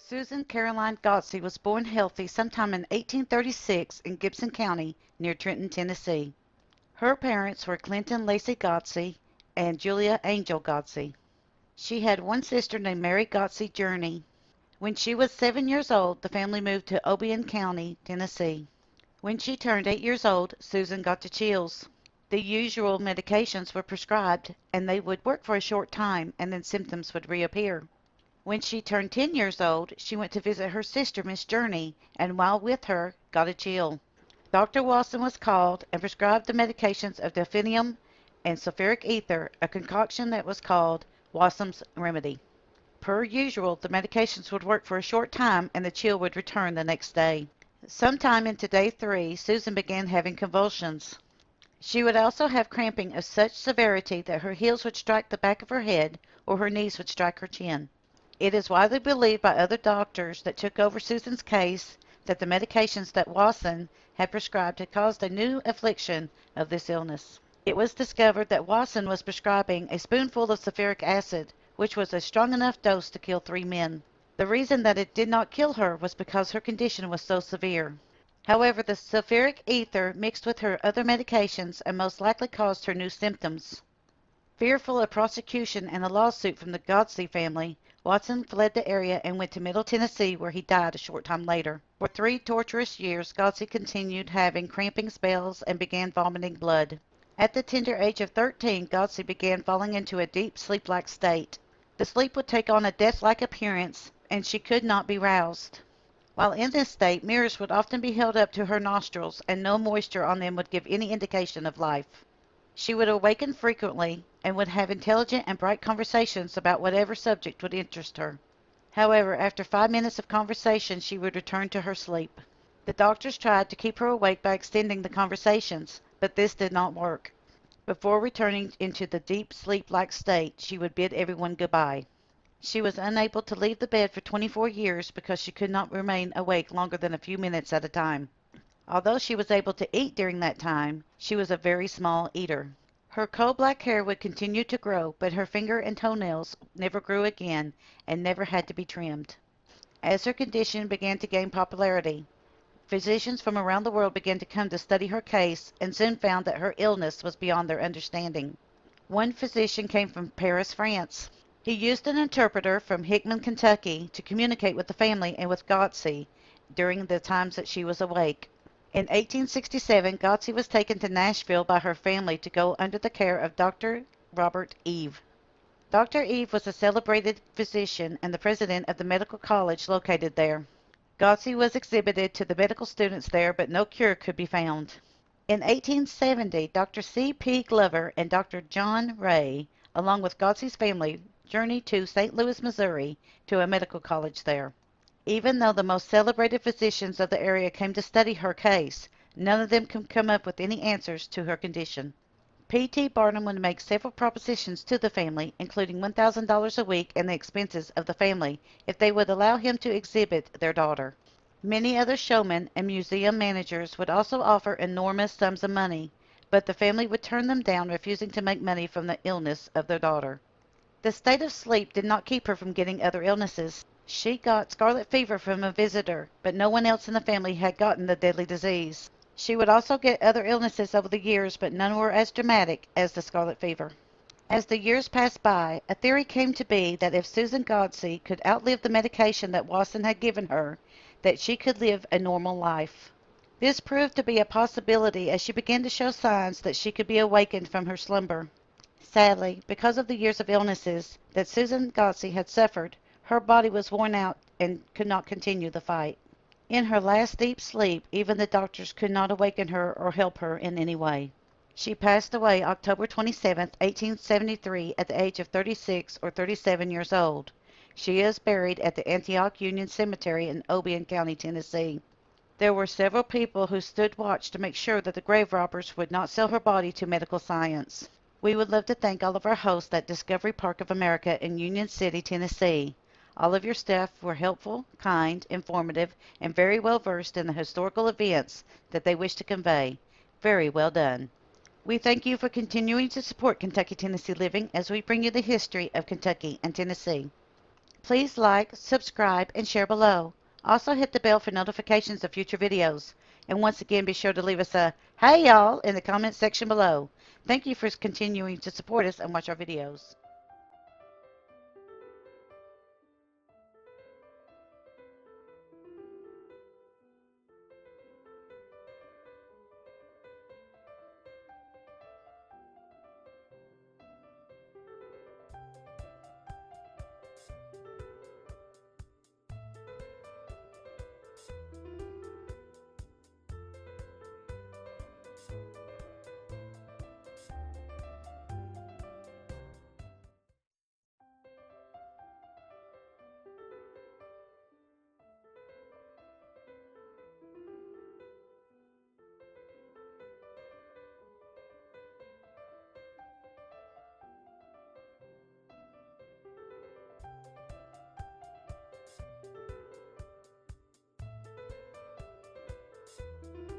Susan Caroline Godsey was born healthy sometime in 1836 in Gibson County near Trenton, Tennessee. Her parents were Clinton Lacey Godsey and Julia Angel Godsey. She had one sister named Mary Godsey Journey. When she was 7 years old, the family moved to Obion County, Tennessee. When she turned 8 years old, Susan got the chills. The usual medications were prescribed, and they would work for a short time, and then symptoms would reappear. When she turned 10 years old, she went to visit her sister, Miss Journey, and while with her, got a chill. Dr. Wasson was called and prescribed the medications of delphinium and sulfuric ether, a concoction that was called Wasson's Remedy. Per usual, the medications would work for a short time and the chill would return the next day. Sometime into day 3, Susan began having convulsions. She would also have cramping of such severity that her heels would strike the back of her head or her knees would strike her chin. It is widely believed by other doctors that took over Susan's case that the medications that Wasson had prescribed had caused a new affliction of this illness. It was discovered that Wasson was prescribing a spoonful of sulfuric acid, which was a strong enough dose to kill 3 men. The reason that it did not kill her was because her condition was so severe. However, the sulfuric ether mixed with her other medications and most likely caused her new symptoms. Fearful of prosecution and a lawsuit from the Godsey family, Watson fled the area and went to Middle Tennessee, where he died a short time later. For 3 torturous years, Godsey continued having cramping spells and began vomiting blood. At the tender age of 13, Godsey began falling into a deep sleep-like state. The sleep would take on a death-like appearance, and she could not be roused. While in this state, mirrors would often be held up to her nostrils, and no moisture on them would give any indication of life. She would awaken frequently and would have intelligent and bright conversations about whatever subject would interest her. However, after 5 minutes of conversation, she would return to her sleep. The doctors tried to keep her awake by extending the conversations, but this did not work. Before returning into the deep sleep-like state, she would bid everyone goodbye. She was unable to leave the bed for 24 years because she could not remain awake longer than a few minutes at a time. Although she was able to eat during that time, she was a very small eater. Her coal-black hair would continue to grow, but her finger and toenails never grew again and never had to be trimmed. As her condition began to gain popularity, physicians from around the world began to come to study her case and soon found that her illness was beyond their understanding. One physician came from Paris, France. He used an interpreter from Hickman, Kentucky, to communicate with the family and with Godsey during the times that she was awake. In 1867, Godsey was taken to Nashville by her family to go under the care of Dr. Robert Eve. Dr. Eve was a celebrated physician and the president of the medical college located there. Godsey was exhibited to the medical students there, but no cure could be found. In 1870, Dr. C. P. Glover and Dr. John Ray, along with Godsey's family, journeyed to St. Louis, Missouri, to a medical college there. Even though the most celebrated physicians of the area came to study her case, none of them could come up with any answers to her condition. P.T. Barnum would make several propositions to the family, including $1,000 a week and the expenses of the family, if they would allow him to exhibit their daughter. Many other showmen and museum managers would also offer enormous sums of money, but the family would turn them down, refusing to make money from the illness of their daughter. The state of sleep did not keep her from getting other illnesses. She got scarlet fever from a visitor, but no one else in the family had gotten the deadly disease. She would also get other illnesses over the years, but none were as dramatic as the scarlet fever. As the years passed by, a theory came to be that if Susan Godsey could outlive the medication that Wasson had given her, that she could live a normal life. This proved to be a possibility as she began to show signs that she could be awakened from her slumber. Sadly, because of the years of illnesses that Susan Godsey had suffered, her body was worn out and could not continue the fight. In her last deep sleep, even the doctors could not awaken her or help her in any way. She passed away October 27, 1873, at the age of 36 or 37 years old. She is buried at the Antioch Union Cemetery in Obion County, Tennessee. There were several people who stood watch to make sure that the grave robbers would not sell her body to medical science. We would love to thank all of our hosts at Discovery Park of America in Union City, Tennessee. All of your staff were helpful, kind, informative, and very well versed in the historical events that they wish to convey. Very well done. We thank you for continuing to support Kentucky Tennessee Living as we bring you the history of Kentucky and Tennessee. Please like, subscribe, and share below. Also hit the bell for notifications of future videos. And once again, be sure to leave us a "Hey y'all" in the comments section below. Thank you for continuing to support us and watch our videos.